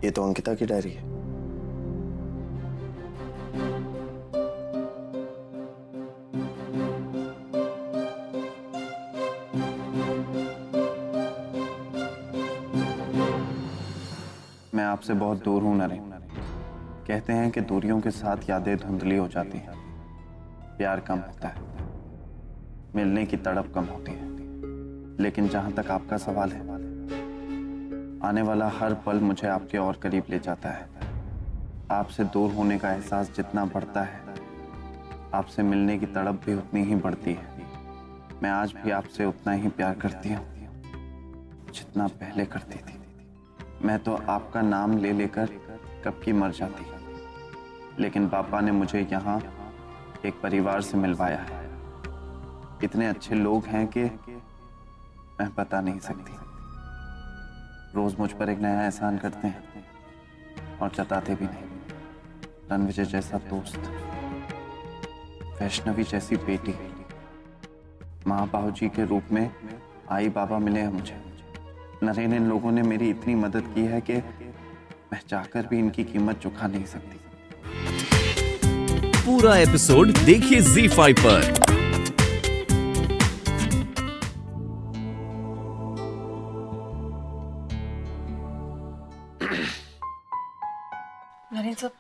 ये तो अंकिता की डायरी है। मैं आपसे बहुत दूर हूं नरेन। कहते हैं कि दूरियों के साथ यादें धुंधली हो जाती हैं, प्यार कम होता है, मिलने की तड़प कम होती है। लेकिन जहां तक आपका सवाल है, आने वाला हर पल मुझे आपके और करीब ले जाता है। आपसे दूर होने का एहसास जितना बढ़ता है, आपसे मिलने की तड़प भी उतनी ही बढ़ती है। मैं आज भी आपसे उतना ही प्यार करती हूँ जितना पहले करती थी। मैं तो आपका नाम ले लेकर कब की मर जाती, लेकिन पापा ने मुझे यहाँ एक परिवार से मिलवाया है। इतने अच्छे लोग हैं कि मैं बता नहीं सकती। रोज मुझ पर एक नया एहसान करते हैं और जताते भी नहीं। रणविजय जैसा दोस्त, वैष्णवी जैसी बेटी, माँ बाबूजी के रूप में आई बाबा मिले हैं मुझे। नरेन, इन लोगों ने मेरी इतनी मदद की है कि मैं चाहकर भी इनकी कीमत चुका नहीं सकती। पूरा एपिसोड देखिए ZEE5 पर। नरेन साहब,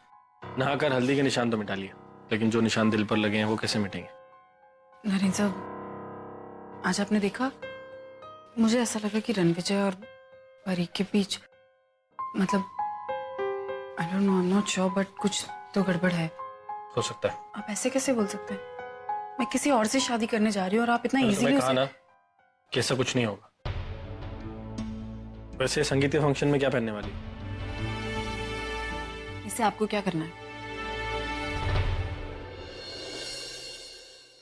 नहाकर हल्दी के निशान तो मिटा लिए, लेकिन जो निशान दिल पर लगे हैं वो कैसे मिटेंगे? नरेन साहब, आज आपने देखा, मुझे ऐसा लगा कि रणविजय और परी के बीच, मतलब I don't know, I am not sure, but कुछ तो गड़बड़ है। हो सकता है। आप ऐसे कैसे बोल सकते हैं? मैं किसी और से शादी करने जा रही हूँ और आप इतना इजीली कहा ना कि ऐसा कुछ नहीं होगा। वैसे संगीत के फंक्शन में क्या पहनने वाली? इससे आपको क्या करना है?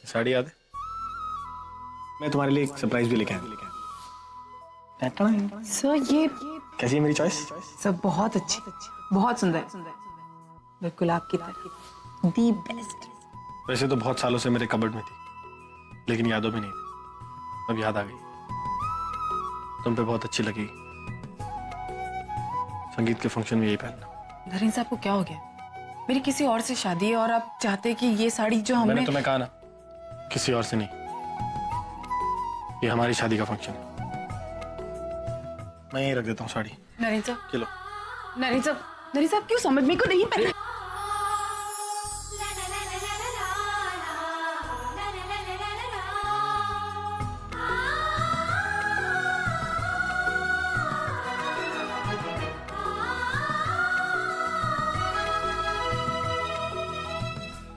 साड़ी याद है? मैं तुम्हारे लिए एक सरप्राइज भी लेके आया। सर ये कैसी है मेरी चॉइस? सर बहुत अच्छी, बहुत सुंदर, बिल्कुल आपकी तरह, दी बेस्ट। वैसे तो बहुत सालों से मेरे कबर्ड में थी, लेकिन यादों में नहीं थी। अब याद आ गई। तुम पे बहुत अच्छी लगी। संगीत के फंक्शन में यही पहनना। नरेन साहब, को क्या हो गया? मेरी किसी और से शादी है और आप चाहते कि ये साड़ी जो हमने... मैंने तुम्हें कहा ना, किसी और से नहीं, ये हमारी शादी का फंक्शन है। मैं यही रख देता हूँ साड़ी। नरेन साहब, चलो। नरेन साहब, नरेन साहब क्यों समझ में को नहीं पहना?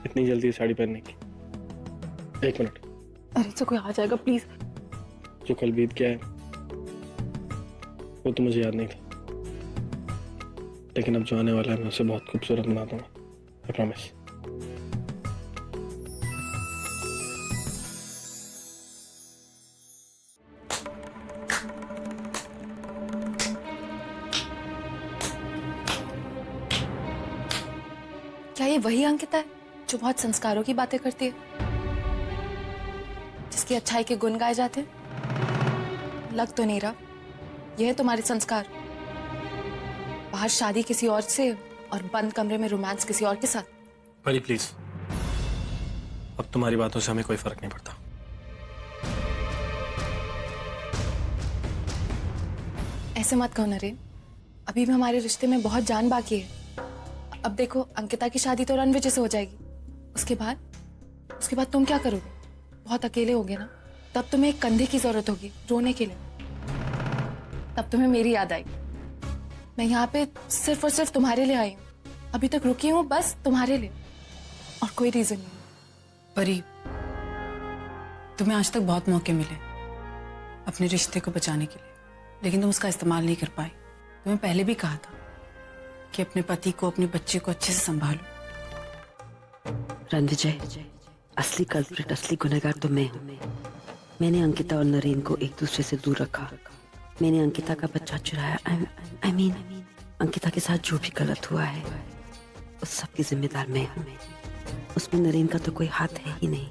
इतनी जल्दी साड़ी पहनने की? एक मिनट। अरे तो कोई आ जाएगा प्लीज। जो कल बीत गया है वो तो मुझे याद नहीं था, लेकिन अब जो आने वाला है मैं उसे बहुत खूबसूरत बना दूंगा। I promise. क्या ये वही अंकिता है जो बहुत संस्कारों की बातें करती है, जिसकी अच्छाई के गुण गाए जाते हैं? लग तो नहीं रहा यह है तुम्हारे संस्कार। बाहर शादी किसी और से और बंद कमरे में रोमांस किसी और के साथ। परी प्लीज, अब तुम्हारी बातों से हमें कोई फर्क नहीं पड़ता। ऐसे मत कहो नरेन, अभी भी हमारे रिश्ते में बहुत जान बाकी है। अब देखो, अंकिता की शादी तो रणविजय से हो जाएगी। उसके बाद तुम क्या करोगे? बहुत अकेले होगे ना। तब तुम्हें एक कंधे की जरूरत होगी रोने के लिए। तब तुम्हें मेरी याद आएगी। मैं यहाँ पे सिर्फ और सिर्फ तुम्हारे लिए आई हूँ। अभी तक रुकी हूँ बस तुम्हारे लिए, और कोई रीजन नहीं। परी, तुम्हें आज तक बहुत मौके मिले अपने रिश्ते को बचाने के लिए, लेकिन तुम उसका इस्तेमाल नहीं कर पाई। तुम्हें पहले भी कहा था कि अपने पति को, अपने बच्चे को अच्छे से संभालो। रणविजय, असली कल्प्रिट, असली गुनहगार तो मैं हूँ। मैंने अंकिता और नरेन को एक दूसरे से दूर रखा। मैंने अंकिता का बच्चा चुराया। I mean, अंकिता के साथ जो भी गलत हुआ है उस सब की जिम्मेदार मैं हूँ। उसमें नरेन का तो कोई हाथ है ही नहीं।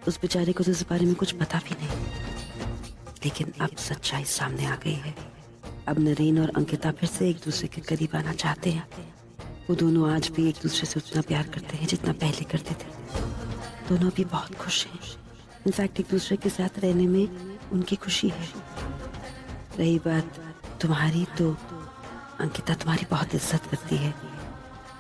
उस बेचारे को तो इस बारे में कुछ पता भी नहीं। लेकिन अब सच्चाई सामने आ गई है। अब नरेन और अंकिता फिर से एक दूसरे के करीब आना चाहते हैं। वो दोनों आज भी एक दूसरे से उतना प्यार करते हैं जितना पहले करते थे। दोनों भी बहुत खुश हैं। इनफैक्ट एक दूसरे के साथ रहने में उनकी खुशी है। रही बात तुम्हारी, तो अंकिता तुम्हारी बहुत इज्जत करती है।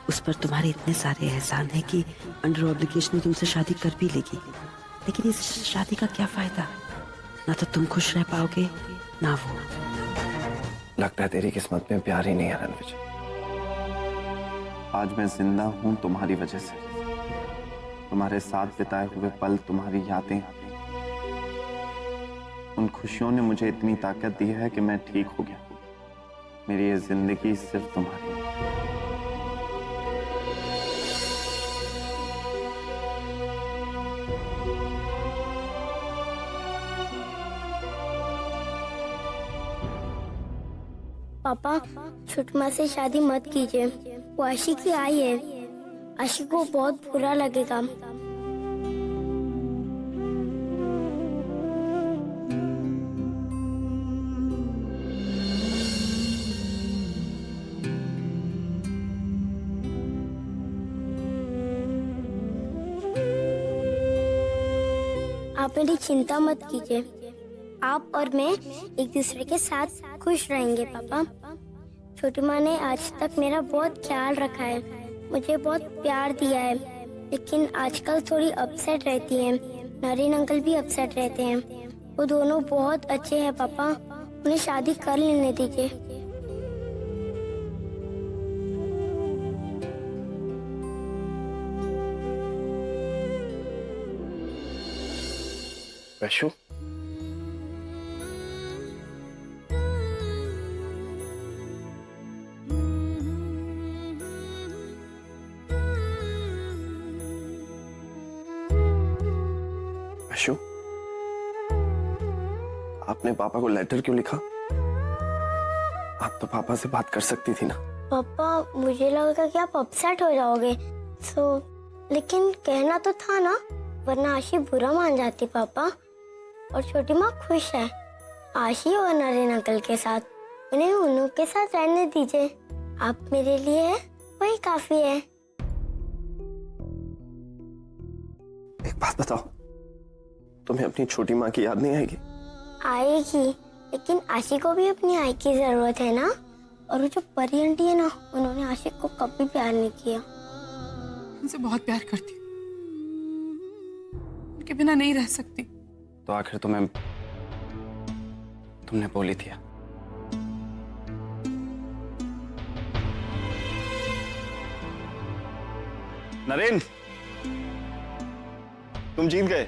उस पर तुम्हारे इतने सारे एहसान है कि अंडर ऑब्लिगेशन तुमसे शादी कर भी लेगी। लेकिन इस शादी का क्या फायदा? ना तो तुम खुश रह पाओगे ना वो। लगता है तेरी किस्मत में प्यार ही नहीं है रणविजय। आज मैं जिंदा हूं तुम्हारी वजह से। तुम्हारे साथ बिताए हुए पल, तुम्हारी यादें, उन खुशियों ने मुझे इतनी ताकत दी है कि मैं ठीक हो गया। मेरी ये जिंदगी सिर्फ तुम्हारी है। पापा, छोटी माँ से शादी मत कीजिए। वो आशी की आई है। आशी को बहुत बुरा लगेगा। आप मेरी चिंता मत कीजिए। आप और मैं एक दूसरे के साथ खुश रहेंगे पापा। छोटी माँ ने आज तक मेरा बहुत ख्याल रखा है, मुझे बहुत प्यार दिया है, लेकिन आजकल थोड़ी अपसेट रहती हैं। नरेन अंकल भी अपसेट रहते हैं। वो दोनों बहुत अच्छे हैं पापा, उन्हें शादी कर लेने दीजिए। वैशु, वैशु, आपने पापा को लेटर क्यों लिखा? आप तो पापा से बात कर सकती थी ना। पापा, मुझे लगा कि आप अपसेट हो जाओगे, लेकिन कहना तो था ना, वरना आशी बुरा मान जाती पापा। और छोटी माँ खुश है आशी और नरेन अंकल के साथ। उन्हें उन्हों के साथ रहने दीजिए। आप मेरे लिए है, वही काफी है। एक बात बताओ, तुम्हें अपनी छोटी माँ की याद नहीं आएगी? आएगी, लेकिन आशी को भी अपनी आई की जरूरत है ना। और वो जो परी आंटी है ना, उन्होंने आशी को कभी प्यार नहीं किया। उनसे बहुत प्यार करती हूँ, उनके बिना नहीं रह सकती। तो आखिर तुमने बोली थी। नरेन, तुम जीत गए।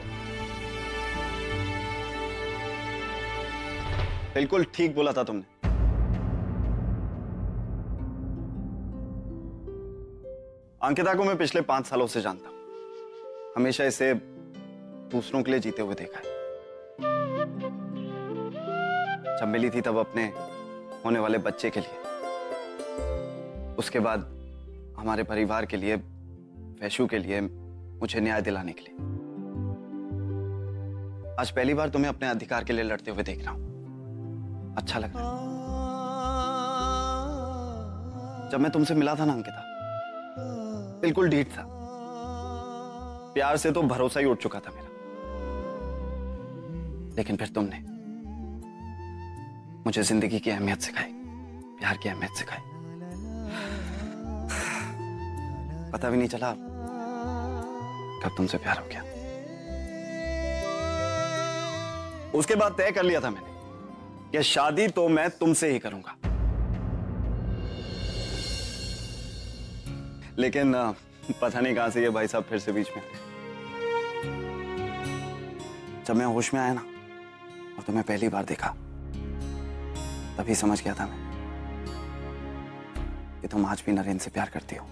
बिल्कुल ठीक बोला था तुमने। अंकिता को मैं पिछले 5 सालों से जानता हूं। हमेशा इसे दूसरों के लिए जीते हुए देखा है। जब मिली थी तब अपने होने वाले बच्चे के लिए, उसके बाद हमारे परिवार के लिए, वैशु के लिए, मुझे न्याय दिलाने के लिए। आज पहली बार तुम्हें अपने अधिकार के लिए लड़ते हुए देख रहा हूं। अच्छा लग रहा है। जब मैं तुमसे मिला था ना अंकिता, बिल्कुल ढीठ था। प्यार से तो भरोसा ही उठ चुका था मेरा। लेकिन फिर तुमने मुझे जिंदगी की अहमियत सिखाई, प्यार की अहमियत सिखाई। पता भी नहीं चला कब तुमसे प्यार हो गया। उसके बाद तय कर लिया था मैंने कि शादी तो मैं तुमसे ही करूंगा। लेकिन पता नहीं कहां से ये भाई साहब फिर से बीच में। जब मैं होश में आया ना और तुम्हें पहली बार देखा, तभी समझ गया था मैं कि तुम आज भी नरेन से प्यार करती हो।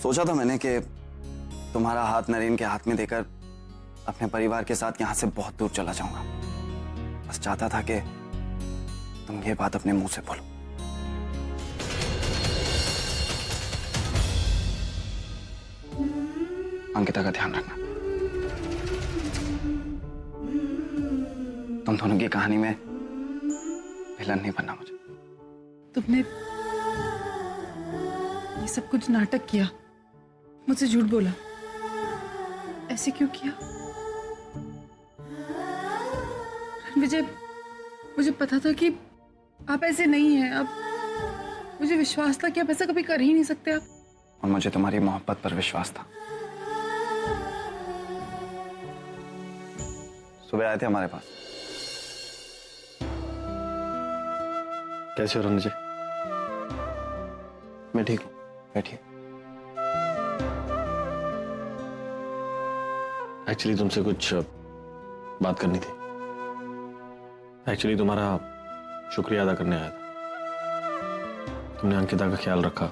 सोचा था मैंने कि तुम्हारा हाथ नरेन के हाथ में देकर अपने परिवार के साथ यहां से बहुत दूर चला जाऊंगा। बस चाहता था कि तुम ये बात अपने मुंह से बोलो। अंकिता का ध्यान रखना। दोनों की कहानी में विलन नहीं बनना मुझे। तुमने ये सब कुछ नाटक किया, मुझसे झूठ बोला, ऐसे क्यों किया? विजय, मुझे पता था कि आप ऐसे नहीं हैं। अब मुझे विश्वास था कि आप ऐसा कभी कर ही नहीं सकते आप। और मुझे तुम्हारी मोहब्बत पर विश्वास था। सुबह आए थे हमारे पास। कैसे हो रणजय? मैं ठीक हूँ, बैठिए। एक्चुअली तुमसे कुछ बात करनी थी। एक्चुअली तुम्हारा शुक्रिया अदा करने आया था। तुमने अंकिता का ख्याल रखा,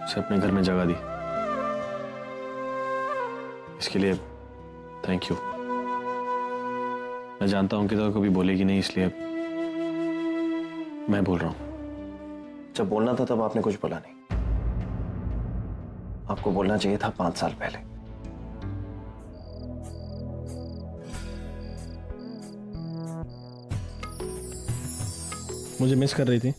उसे अपने घर में जगह दी, इसके लिए थैंक यू। मैं जानता हूं अंकिता कभी बोलेगी नहीं, इसलिए मैं बोल रहा हूं। जब बोलना था तब आपने कुछ बोला नहीं। आपको बोलना चाहिए था 5 साल पहले। मुझे मिस कर रही थी?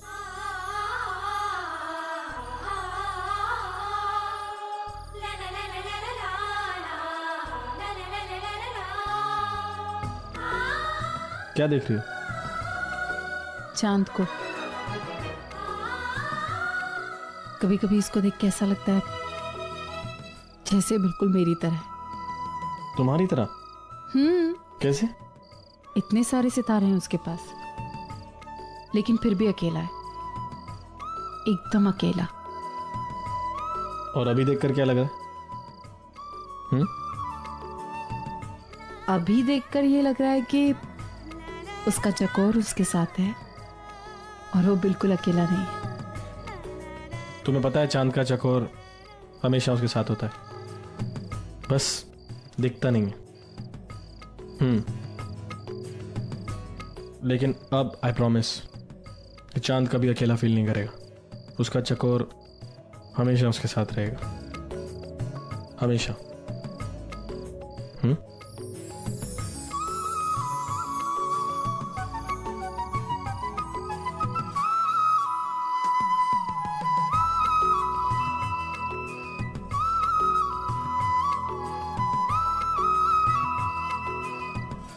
क्या देख रही हो? चांद को। कभी कभी इसको देख के ऐसा लगता है जैसे बिल्कुल मेरी तरह। तुम्हारी तरह? कैसे? इतने सारे सितारे हैं उसके पास, लेकिन फिर भी अकेला है, एकदम अकेला। और अभी देखकर क्या लग रहा है? अभी देखकर ये लग रहा है कि उसका चकोर उसके साथ है और वो बिल्कुल अकेला नहीं है। तुम्हें पता है चांद का चकोर हमेशा उसके साथ होता है, बस दिखता नहीं है। लेकिन अब आई प्रॉमिस कि चांद कभी अकेला फील नहीं करेगा। उसका चकोर हमेशा उसके साथ रहेगा, हमेशा।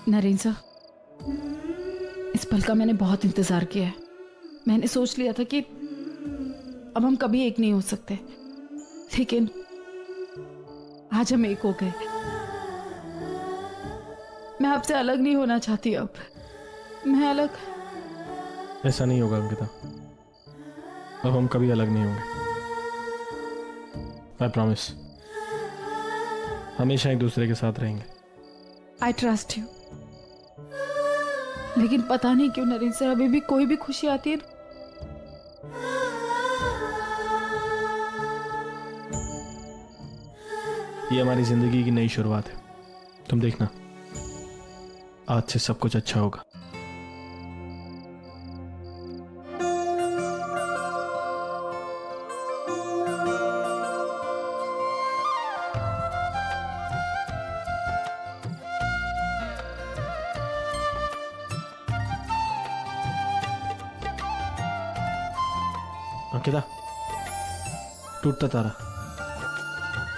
नरेंद्र सर, इस पल का मैंने बहुत इंतजार किया है। मैंने सोच लिया था कि अब हम कभी एक नहीं हो सकते, लेकिन आज हम एक हो गए। मैं आपसे अलग नहीं होना चाहती। अब मैं अलग। ऐसा नहीं होगा अंकिता, अब हम कभी अलग नहीं होंगे। आई प्रॉमिस, हमेशा एक दूसरे के साथ रहेंगे। I trust you. लेकिन पता नहीं क्यों नरेंद्र सर, अभी भी कोई भी खुशी आती है ये हमारी जिंदगी की नई शुरुआत है। तुम देखना, आज से सब कुछ अच्छा होगा। अंकिता, टूटता तारा,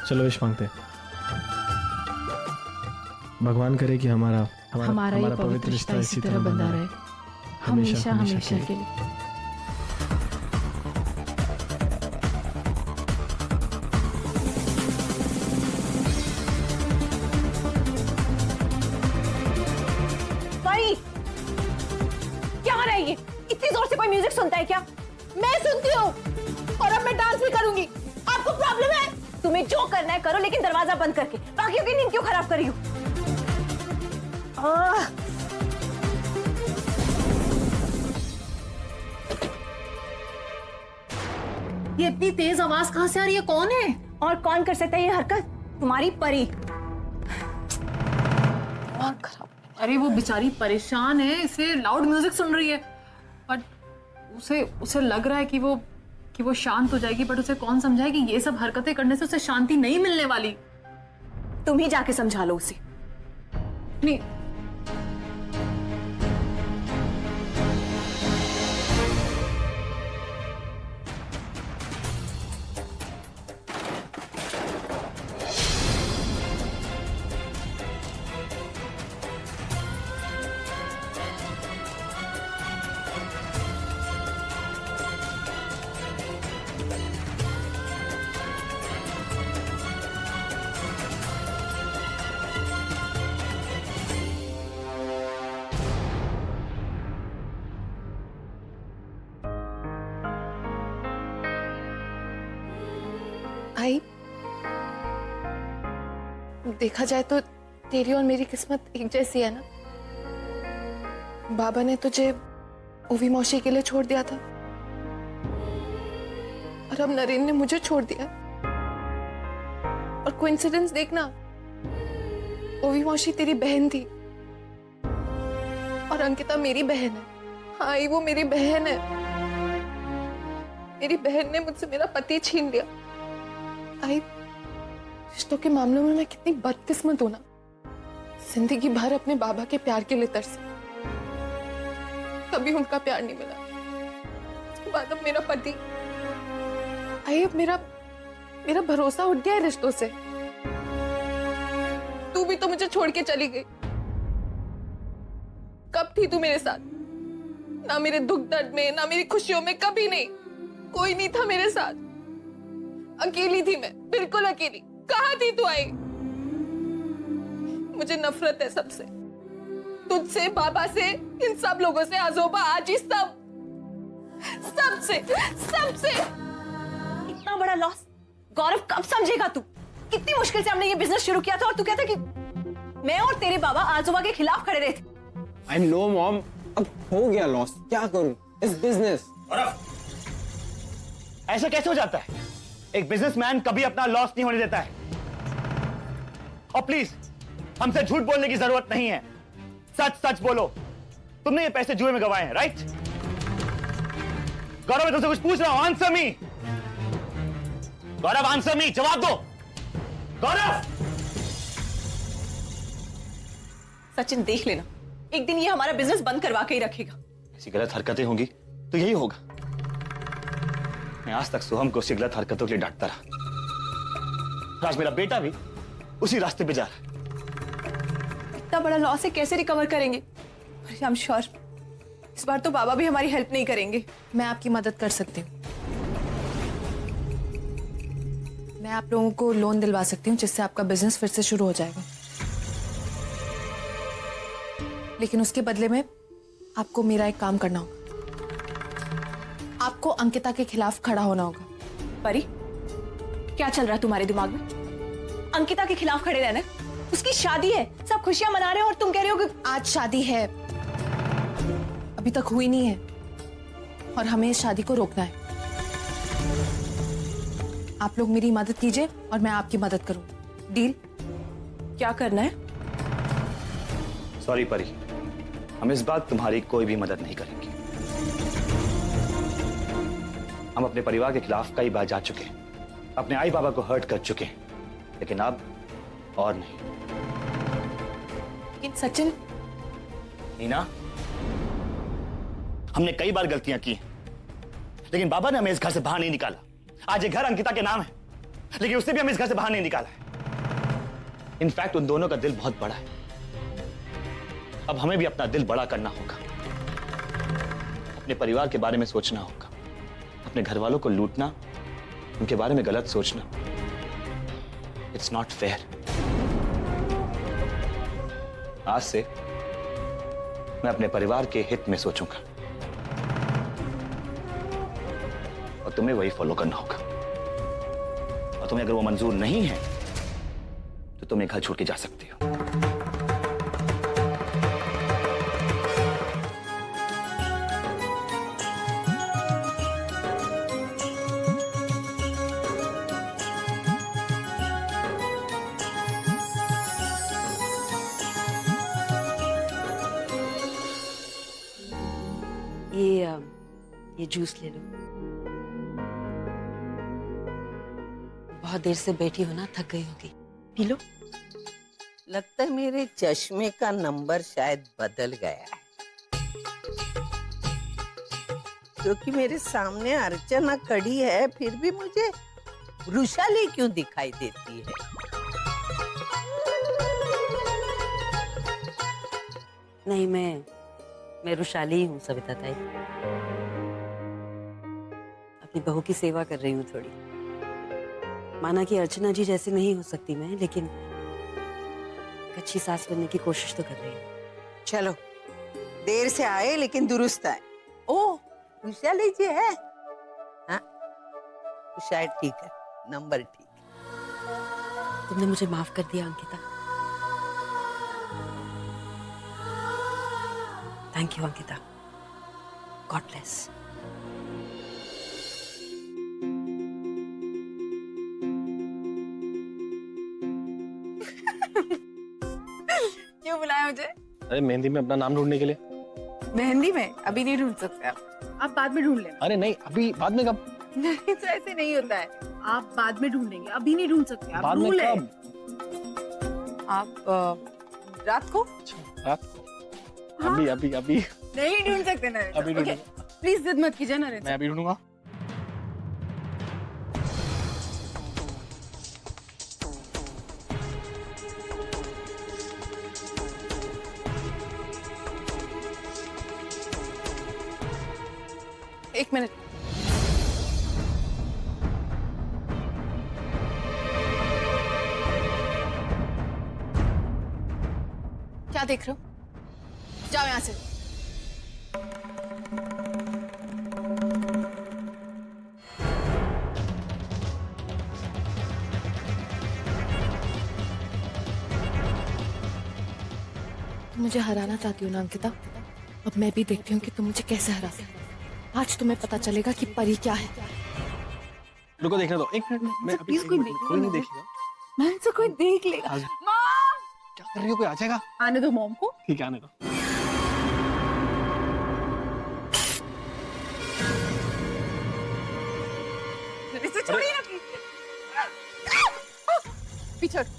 चलो विश मांगते हैं। भगवान करे कि हमारा ये पवित्र रिश्ता इसी तरह बंधा रहे, हमेशा हमेशा के लिए। भाई, क्या हो रहा है ये? इतनी जोर से कोई म्यूजिक सुनता है क्या? मैं सुनती हूँ और अब मैं डांस भी करूंगी। आपको प्रॉब्लम है? तुम्हें जो करना है करो, लेकिन दरवाजा बंद करके। बाकियों की नींद क्यों खराब कर रही हो? ये इतनी तेज आवाज कहां से आ रही है? कौन है? और कौन कर सकता है ये हरकत? तुम्हारी परी। और खराब। अरे वो बेचारी परेशान है, इसे लाउड म्यूजिक सुन रही है, बट उसे लग रहा है कि वो शांत हो जाएगी, बट उसे कौन समझाए कि ये सब हरकतें करने से उसे शांति नहीं मिलने वाली। तुम ही जाके समझा लो उसे। नहीं, आई, देखा जाए तो तेरी और मेरी किस्मत एक जैसी है ना। बाबा ने तुझे ओवी मौसी के लिए छोड़ दिया था और अब नरेन ने मुझे छोड़ दिया। और कोइंसिडेंस देखना, ओवी मौसी तेरी बहन थी और अंकिता मेरी बहन है। हाँ, वो मेरी बहन है। मेरी बहन ने मुझसे मेरा पति छीन लिया। आई, रिश्तों के मामलों में मैं कितनी बदकिस्मत हूं ना। जिंदगी भर अपने बाबा के प्यार के लिए तरसी, कभी उनका प्यार नहीं मिला। उसके बाद अब मेरा पति, आई, अब मेरा भरोसा उठ गया है रिश्तों से। तू भी तो मुझे छोड़ के चली गई। कब थी तू मेरे साथ? ना मेरे दुख दर्द में, ना मेरी खुशियों में, कभी नहीं। कोई नहीं था मेरे साथ। अकेली थी मैं, बिल्कुल अकेली। कहाँ थी तू? आई, मुझे नफरत है सबसे, तुझसे, बाबा से, इन सब लोगों से, आजोबा, आजी, सबसे। इतना बड़ा लॉस गौरव कब समझेगा तू? कितनी मुश्किल से हमने ये बिजनेस शुरू किया था और तू कहता कि मैं और तेरे बाबा आजोबा के खिलाफ खड़े रहे थे। I know, मॉम, अब हो गया लॉस, क्या करूं? इस बिजनेस। ऐसा कैसे हो जाता है? एक बिजनेसमैन कभी अपना लॉस नहीं होने देता है। और प्लीज हमसे झूठ बोलने की जरूरत नहीं है, सच सच बोलो। तुमने ये पैसे जुए में गंवाए हैं, राइट? गौरव, मैं तुमसे कुछ पूछ रहा हूं, आंसर मी। गौरव, आंसर मी, जवाब दो। गौरव! सचिन, देख लेना, एक दिन ये हमारा बिजनेस बंद करवा के ही रखेगा। ऐसी गलत हरकतें होंगी तो यही होगा। मैं आज तक सोहम को उसकी गलत हरकतों के लिए डांटता रहा। आज मेरा बेटा भी उसी रास्ते पे जा रहा है। इतना बड़ा लॉस है, कैसे रिकवर करेंगे? आई एम श्योर इस बार तो बाबा भी हमारी हेल्प नहीं करेंगे। मैं आपकी मदद कर सकती हूँ। मैं आप लोगों को लोन दिलवा सकती हूँ जिससे आपका बिजनेस फिर से शुरू हो जाएगा। लेकिन उसके बदले में आपको मेरा एक काम करना होगा। आपको अंकिता के खिलाफ खड़ा होना होगा। परी, क्या चल रहा है तुम्हारे दिमाग में? अंकिता के खिलाफ खड़े रहना? उसकी शादी है, सब खुशियां मना रहे हो और तुम कह रहे हो कि आज शादी है, अभी तक हुई नहीं है और हमें इस शादी को रोकना है। आप लोग मेरी मदद कीजिए और मैं आपकी मदद करूं। डील? क्या करना है? सॉरी परी, हम इस बात तुम्हारी कोई भी मदद नहीं करेंगे। हम अपने परिवार के खिलाफ कई बार जा चुके हैं, अपने आई बाबा को हर्ट कर चुके हैं, लेकिन अब और नहीं। लेकिन सचिन, नीना, हमने कई बार गलतियां की हैं, लेकिन बाबा ने हमें इस घर से बाहर नहीं निकाला। आज ये घर अंकिता के नाम है, लेकिन उसने भी हमें इस घर से बाहर नहीं निकाला है। इनफैक्ट उन दोनों का दिल बहुत बड़ा है। अब हमें भी अपना दिल बड़ा करना होगा, अपने परिवार के बारे में सोचना होगा। अपने घर वालों को लूटना, उनके बारे में गलत सोचना, इट्स नॉट फेयर। आज से मैं अपने परिवार के हित में सोचूंगा और तुम्हें वही फॉलो करना होगा। और तुम्हें अगर वो मंजूर नहीं है तो तुम ये घर छोड़ के जा सकती हो। ये जूस ले लो। बहुत देर से बैठी हो ना, थक गई होगी, पी लो। लगता है मेरे चश्मे का नंबर शायद बदल गया है, क्योंकि मेरे सामने अर्चना खड़ी है फिर भी मुझे वृषाली क्यों दिखाई देती है? नहीं, मैं वृषाली ही हूँ सविता ताई। अपनी बहू की सेवा कर रही हूँ थोड़ी। माना कि अर्चना जी जैसी नहीं हो सकती मैं, लेकिन एक अच्छी सास बनने की कोशिश तो कर रही हूँ। चलो, देर से आए लेकिन दुरुस्त आए। ओह, वृषाली जी है? हाँ, तो शायद ठीक है, नंबर ठीक है। तुमने मुझे माफ कर दिया Ankita. Thank you Ankita. God bless. क्यों बुलाया मुझे? अरे मेहंदी में अपना नाम ढूंढने के लिए। मेहंदी में? अभी नहीं ढूंढ सकते आप बाद में ढूंढ लेना। अरे नहीं, अभी बाद में कब? नहीं तो ऐसे नहीं होता है, आप बाद में ढूंढेंगे, अभी नहीं ढूंढ सकते। आप बाद में ढूंढ ले। कब? आप रात को? रात को? अभी अभी अभी नहीं ढूंढ सकते नरेंद्र। अभी ढूंढूंगा। प्लीज जिद मत कीजिए नरेंद्र। मैं अभी ढूंढूंगा। एक मिनट। क्या देख रहे हो? जाओ यहां से। तुम मुझे हराना चाहती हो ना अंकिता? अब मैं भी देखती हूँ कि तुम मुझे कैसे हराते हो। आज तुम्हें पता चलेगा कि परी क्या है। रुको, देखने दो। एक मिनट में अभी प्लीज कोई नहीं देखेगा। मैम से कोई देख लेगा। मॉम! क्या कर रही हो? कोई आ जाएगा। आने दो मॉम को। ठीक है, आने दो। इसे छोड़िए ना। पीछे हटो,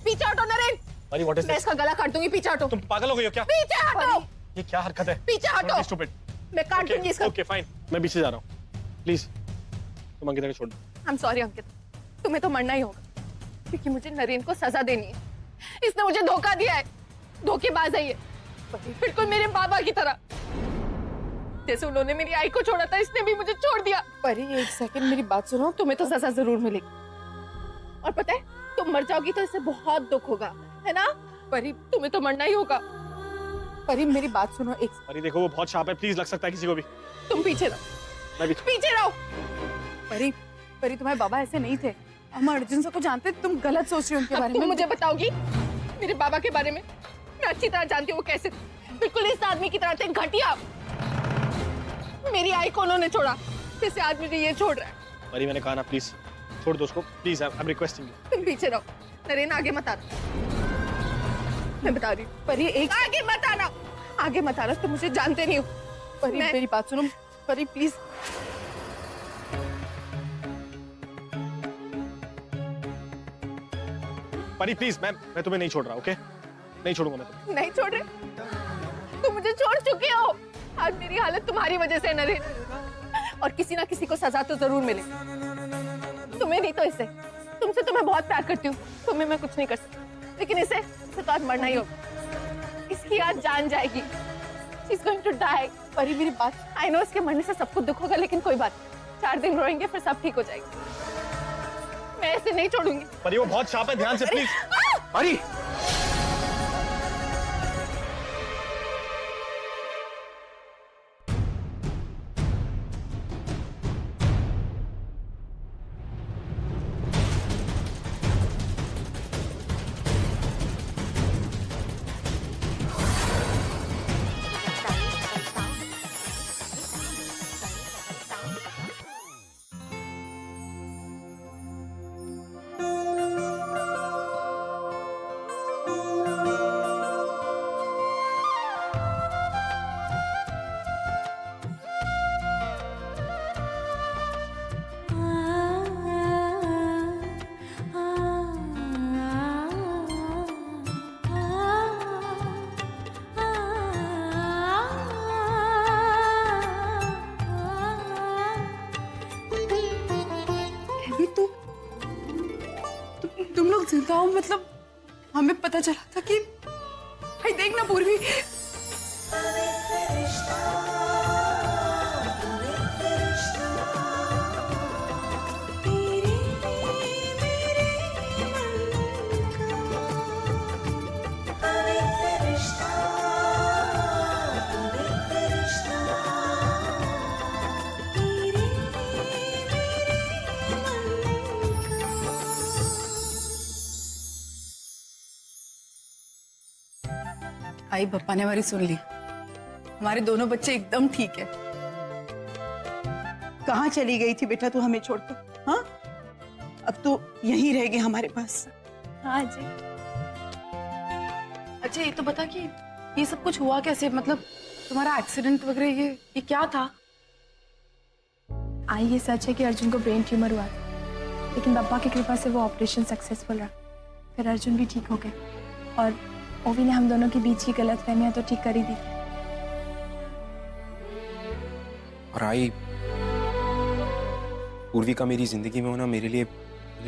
पीछे हटो नरेन। परी, व्हाट इज मैं इसका गला काट दूंगी। पीछे हटो। तुम पागल हो गई हो क्या? पीछे हटो। ये क्या हरकत है? पीछे हटो। स्टूपिड। मैं काट दूंगी इसका। ओके फाइन, मैं पीछे जा रहा हूँ। प्लीज तुम अंकिता को छोड़ दो। आई एम सॉरी अंकित, तुम्हें तो मरना ही होगा क्योंकि मुझे नरेन को सजा देनी है। इसने मुझे धोखा दिया है, धोखेबाज है ये, बिल्कुल मेरे बाबा की तरह। जैसे उन्होंने मेरी आई को छोड़ा था, इसने भी मुझे छोड़ दिया। परी एक सेकंड मेरी बात सुनो, तुम्हें तो सजा जरूर मिलेगी। और पता है तुम मर जाओगी तो इससे बहुत दुख होगा, है ना? परी तुम्हें तो मरना ही होगा। परी मेरी बात सुनो एक। परी देखो, वो बहुत शार्प है, प्लीज लग सकता है किसी को भी। तुम पीछे रहो, मैं भी पीछे रहो। परी परी तुम्हारे बाबा ऐसे नहीं थे, हम अर्जुन से को जानते। तुम गलत सोच रही हो उनके बारे में। तुम मुझे बताओगी मेरे बाबा के बारे में? मैं अच्छी तरह जानती हूँ वो कैसे थे। बिल्कुल इस आदमी की तरह थे, घटिया। मेरी आई को उन्होंने छोड़ा, जैसे आज मुझे ये छोड़ रहा है। परी मैंने कहा ना, प्लीज छोड़ दो उसको, please. I am requesting you. तुम पीछे रहो नरेन, आगे मत आना। मैं बता रही हूँ परी, एक आगे मत आना, आगे मत आना। तुम मुझे जानते नहीं हो। परी मेरी बात सुनो, परी प्लीज। परी प्लीज, मैं तुम्हें नहीं छोड़ रहा, ओके? नहीं छोड़ूंगा मैं तुम्हें। नहीं छोड़ रहे? तुम मुझे छोड़ चुके हो। आज मेरी हालत तुम्हारी वजह से नरेन, और किसी ना किसी को सजा तो जरूर मिले। तुम्हें नहीं तो इसे। तुमसे तो मैं बहुत प्यार करती हूँ, तुम्हें मैं कुछ नहीं कर सकती, लेकिन इसे तो आज मरना ही होगा। इसकी आज जान जाएगी। She's going to die। परी मेरी बात। I know इसके मरने से सबको दुख होगा, लेकिन कोई बात नहीं। 4 दिन रोएंगे फिर सब ठीक हो जाएगी। मैं इसे नहीं छोड़ूंगी। परी वो बहुत शार्प है, ध्यान से प्लीज। परी तुम लोग जिंदा हो, मतलब हमें पता चला था कि भाई देखना पूर्वी। आई पापा ने हमारी सुन ली। हमारे दोनों बच्चे एकदम ठीक है। कहाँ चली गई थी बेटा तू हमें छोड़कर? हाँ, अब तो यहीं रहेगी हमारे पास। हाँ जी। अच्छा ये तो बता कि ये सब कुछ हुआ कैसे, मतलब तुम्हारा एक्सीडेंट वगैरह ये क्या था? आई ये सच है कि अर्जुन को ब्रेन ट्यूमर हुआ था, लेकिन पापा की कृपा से वो ऑपरेशन सक्सेसफुल रहा। फिर अर्जुन भी ठीक हो गए और ओवी ने हम दोनों के बीच की गलतफहमियां तो ठीक कर ही दी। और आई पूर्वी का मेरी जिंदगी में होना मेरे लिए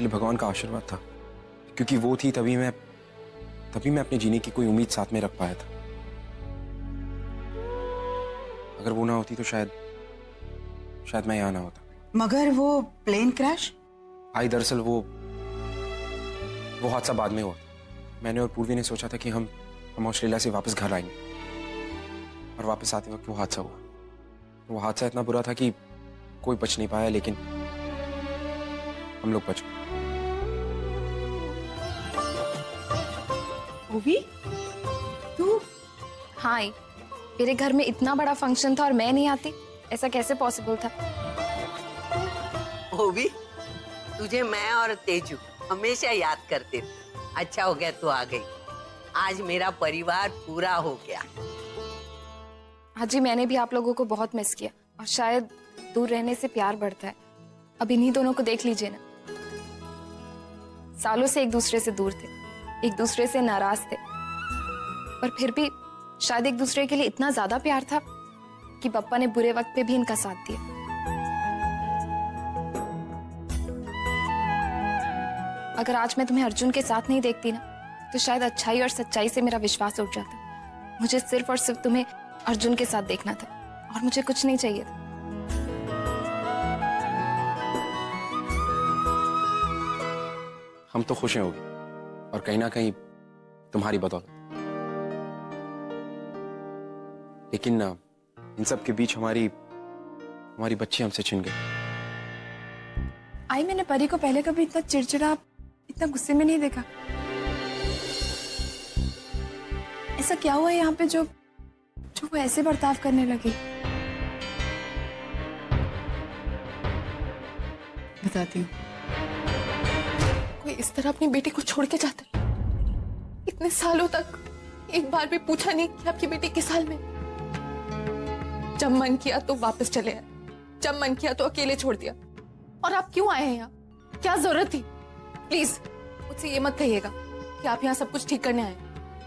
भगवान का आशीर्वाद था, क्योंकि वो थी तभी मैं अपने जीने की कोई उम्मीद साथ में रख पाया था। अगर वो ना होती तो शायद मैं यहाँ ना होता। मगर वो प्लेन क्रैश? आई दरअसल वो हादसा बाद में हुआ। मैंने और पूर्वी ने सोचा था कि हम ऑस्ट्रेलिया से वापस घर आएंगे, और वापस आते वक्त वो हादसा हुआ। वो हादसा इतना बुरा था कि कोई बच नहीं पाया, लेकिन हम लोग बच गए। ओवी, तू? हाँ, मेरे घर में इतना बड़ा फंक्शन था और मैं नहीं आती, ऐसा कैसे पॉसिबल था? ओवी, तुझे मैं और तेजू हमेशा याद करते थे। अच्छा हो गया तू आ गई। आज मेरा परिवार पूरा हो गया। हाँ जी, मैंने भी आप लोगों को बहुत मिस किया, और शायद दूर रहने से प्यार बढ़ता है। अब इन्हीं दोनों को देख लीजिए ना, सालों से एक दूसरे से दूर थे, एक दूसरे से नाराज थे, पर फिर भी शायद एक दूसरे के लिए इतना ज्यादा प्यार था कि पप्पा ने बुरे वक्त पे भी इनका साथ दिया। अगर आज मैं तुम्हें अर्जुन के साथ नहीं देखती ना, तो शायद अच्छाई और सच्चाई से मेरा विश्वास उठ जाता। मुझे सिर्फ और सिर्फ तुम्हें अर्जुन के साथ देखना था, और मुझे कुछ नहीं चाहिए था। हम तो खुश हैं होगी, और कहीं ना कहीं तुम्हारी बदौलत। लेकिन इन सब के बीच हमारी बच्ची हमसे छिन गई। आई, मैंने परी को पहले कभी इतना चिड़चिड़ा, इतना गुस्से में नहीं देखा। ऐसा क्या हुआ यहाँ पे जो वो ऐसे बर्ताव करने लगी? बताती हूँ। कोई इस तरह अपनी बेटी को छोड़ के जाता है? इतने सालों तक एक बार भी पूछा नहीं कि आपकी बेटी किस हाल में? जब मन किया तो वापस चले आए, जब मन किया तो अकेले छोड़ दिया। और आप क्यों आए हैं यहाँ? क्या जरूरत थी? प्लीज मुझसे ये मत कहिएगा कि आप यहाँ सब कुछ ठीक करने आए,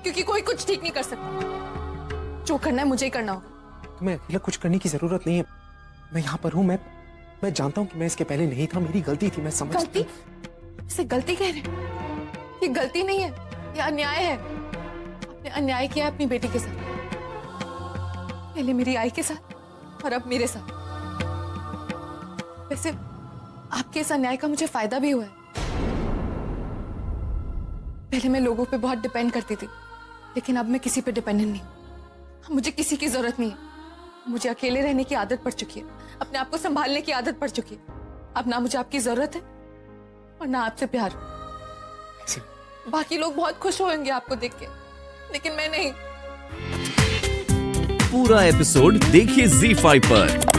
क्योंकि कोई कुछ ठीक नहीं कर सकता। जो करना है मुझे ही करना होगा। तुम्हें अकेला कुछ करने की जरूरत नहीं है। मैं यहाँ पर हूँ। मैं जानता हूँ कि मैं इसके पहले नहीं था, मेरी गलती थी, मैं समझ। गलती? इसे गलती कह रहे हैं? ये गलती नहीं है, ये अन्याय है। आपने अन्याय किया है अपनी बेटी के साथ, पहले मेरी आई के साथ और अब मेरे साथ। वैसे आपके इस अन्याय का मुझे फायदा भी हुआ है। पहले मैं लोगों पे बहुत डिपेंड करती थी, लेकिन अब मैं किसी पे डिपेंडेंट नहीं हूं। मुझे किसी की जरूरत नहीं है। मुझे अकेले रहने की आदत पड़ चुकी है, अपने आप को संभालने की आदत पड़ चुकी है। अब ना मुझे आपकी जरूरत है और ना आपसे प्यार। बाकी लोग बहुत खुश होंगे आपको देख के, लेकिन मैं नहीं। पूरा एपिसोड देखिए ZEE5 पर।